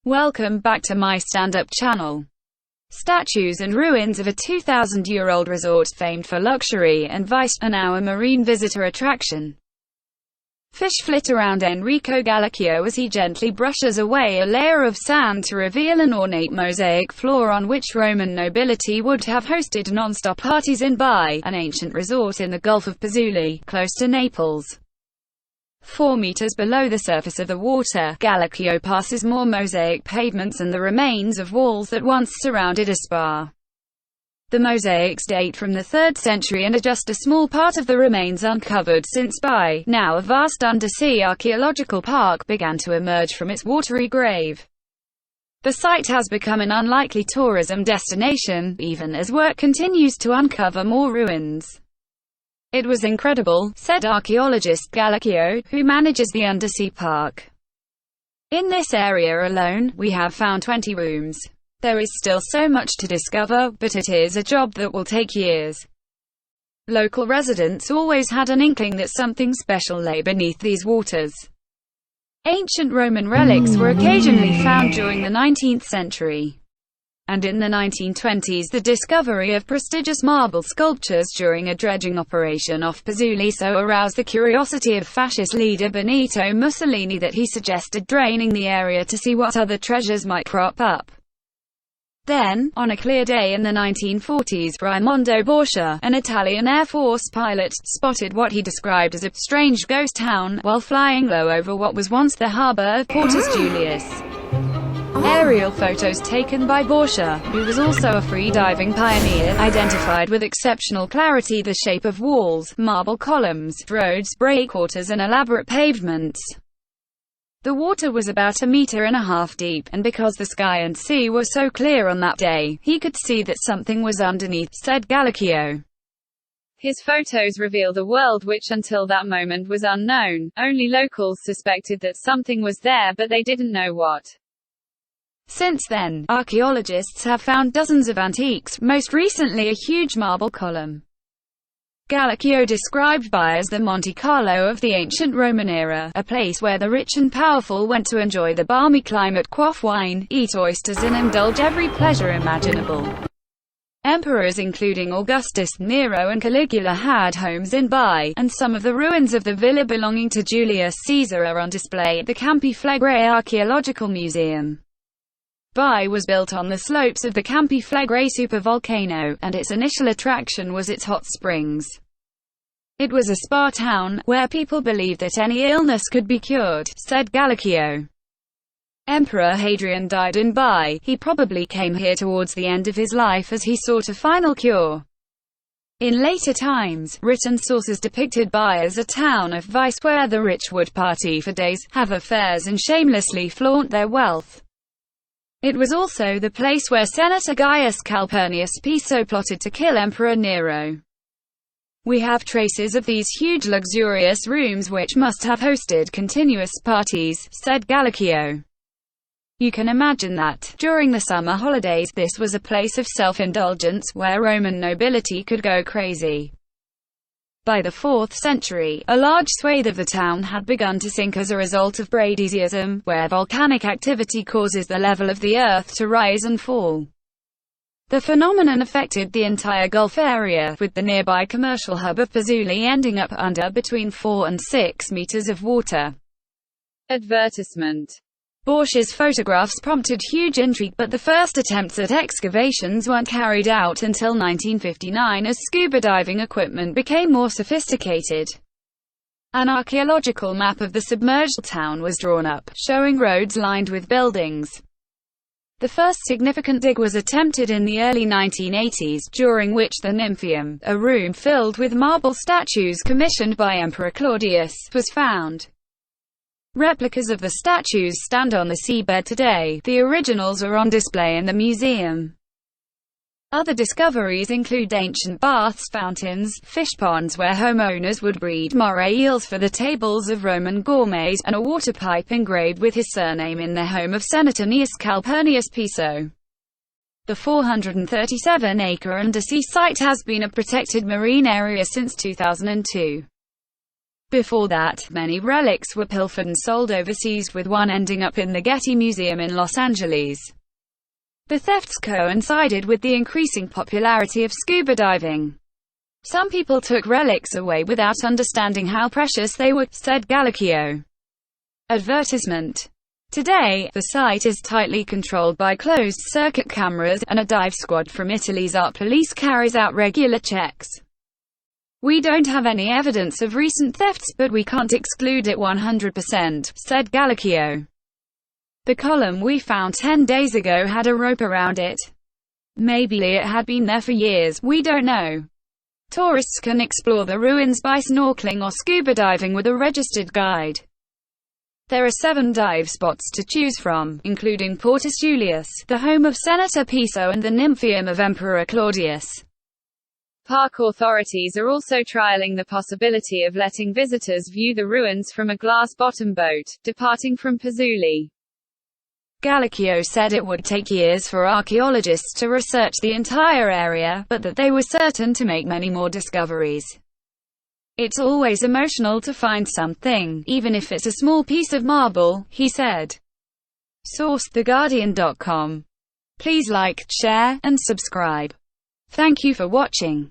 Welcome back to my stand-up channel. Statues and ruins of a 2,000-year-old resort famed for luxury and vice are now a marine visitor attraction. Fish flit around Enrico Gallicchio as he gently brushes away a layer of sand to reveal an ornate mosaic floor on which Roman nobility would have hosted non-stop parties in Bai, an ancient resort in the Gulf of Pozzuoli, close to Naples. 4 meters below the surface of the water, Gallicchio passes more mosaic pavements and the remains of walls that once surrounded a spa. The mosaics date from the 3rd century and are just a small part of the remains uncovered since Bai, now a vast undersea archaeological park, began to emerge from its watery grave. The site has become an unlikely tourism destination, even as work continues to uncover more ruins. "It was incredible," said archaeologist Gallicchio, who manages the undersea park. "In this area alone, we have found 20 rooms. There is still so much to discover, but it is a job that will take years." Local residents always had an inkling that something special lay beneath these waters. Ancient Roman relics were occasionally found during the 19th century. And in the 1920s the discovery of prestigious marble sculptures during a dredging operation off Pozzuoli so aroused the curiosity of fascist leader Benito Mussolini that he suggested draining the area to see what other treasures might crop up. Then, on a clear day in the 1940s, Raimondo Borgia, an Italian Air Force pilot, spotted what he described as a strange ghost town, while flying low over what was once the harbor of Portus Julius. Aerial photos taken by Borgia, who was also a free-diving pioneer, identified with exceptional clarity the shape of walls, marble columns, roads, breakwaters and elaborate pavements. The water was about 1.5 meters deep, and because the sky and sea were so clear on that day, he could see that something was underneath, said Gallicchio. His photos reveal the world which until that moment was unknown. Only locals suspected that something was there, but they didn't know what. Since then, archaeologists have found dozens of antiques, most recently a huge marble column. Gallicchio described Bai as the Monte Carlo of the ancient Roman era, a place where the rich and powerful went to enjoy the balmy climate, quaff wine, eat oysters and indulge every pleasure imaginable. Emperors including Augustus, Nero and Caligula had homes in Bai, and some of the ruins of the villa belonging to Julius Caesar are on display at the Campi Flegrei Archaeological Museum. Bai was built on the slopes of the Campi Flegrei supervolcano, and its initial attraction was its hot springs. It was a spa town, where people believed that any illness could be cured, said Gallicchio. Emperor Hadrian died in Bai. He probably came here towards the end of his life as he sought a final cure. In later times, written sources depicted Bai as a town of vice where the rich would party for days, have affairs and shamelessly flaunt their wealth. It was also the place where Senator Gaius Calpurnius Piso plotted to kill Emperor Nero. We have traces of these huge luxurious rooms which must have hosted continuous parties, said Gallicchio. You can imagine that, during the summer holidays, this was a place of self-indulgence, where Roman nobility could go crazy. By the 4th century, a large swathe of the town had begun to sink as a result of bradyseism, where volcanic activity causes the level of the earth to rise and fall. The phenomenon affected the entire Gulf area, with the nearby commercial hub of Pozzuoli ending up under between 4 and 6 meters of water. Advertisement. Borgia's photographs prompted huge intrigue, but the first attempts at excavations weren't carried out until 1959 as scuba diving equipment became more sophisticated. An archaeological map of the submerged town was drawn up, showing roads lined with buildings. The first significant dig was attempted in the early 1980s, during which the Nymphaeum, a room filled with marble statues commissioned by Emperor Claudius, was found. Replicas of the statues stand on the seabed today. The originals are on display in the museum. Other discoveries include ancient baths, fountains, fish ponds where homeowners would breed moray eels for the tables of Roman gourmets, and a water pipe engraved with his surname in the home of Senator Gaius Calpurnius Piso. The 437-acre undersea site has been a protected marine area since 2002. Before that, many relics were pilfered and sold overseas, with one ending up in the Getty Museum in Los Angeles. The thefts coincided with the increasing popularity of scuba diving. Some people took relics away without understanding how precious they were, said Gallicchio. Advertisement. Today, the site is tightly controlled by closed-circuit cameras, and a dive squad from Italy's art police carries out regular checks. We don't have any evidence of recent thefts, but we can't exclude it 100%, said Gallicchio. The column we found 10 days ago had a rope around it. Maybe it had been there for years, we don't know. Tourists can explore the ruins by snorkeling or scuba diving with a registered guide. There are 7 dive spots to choose from, including Portus Julius, the home of Senator Piso, and the Nymphaeum of Emperor Claudius. Park authorities are also trialing the possibility of letting visitors view the ruins from a glass-bottom boat, departing from Pizzoli. Gallicchio said it would take years for archaeologists to research the entire area, but that they were certain to make many more discoveries. It's always emotional to find something, even if it's a small piece of marble, he said. Source: TheGuardian.com. Please like, share, and subscribe. Thank you for watching.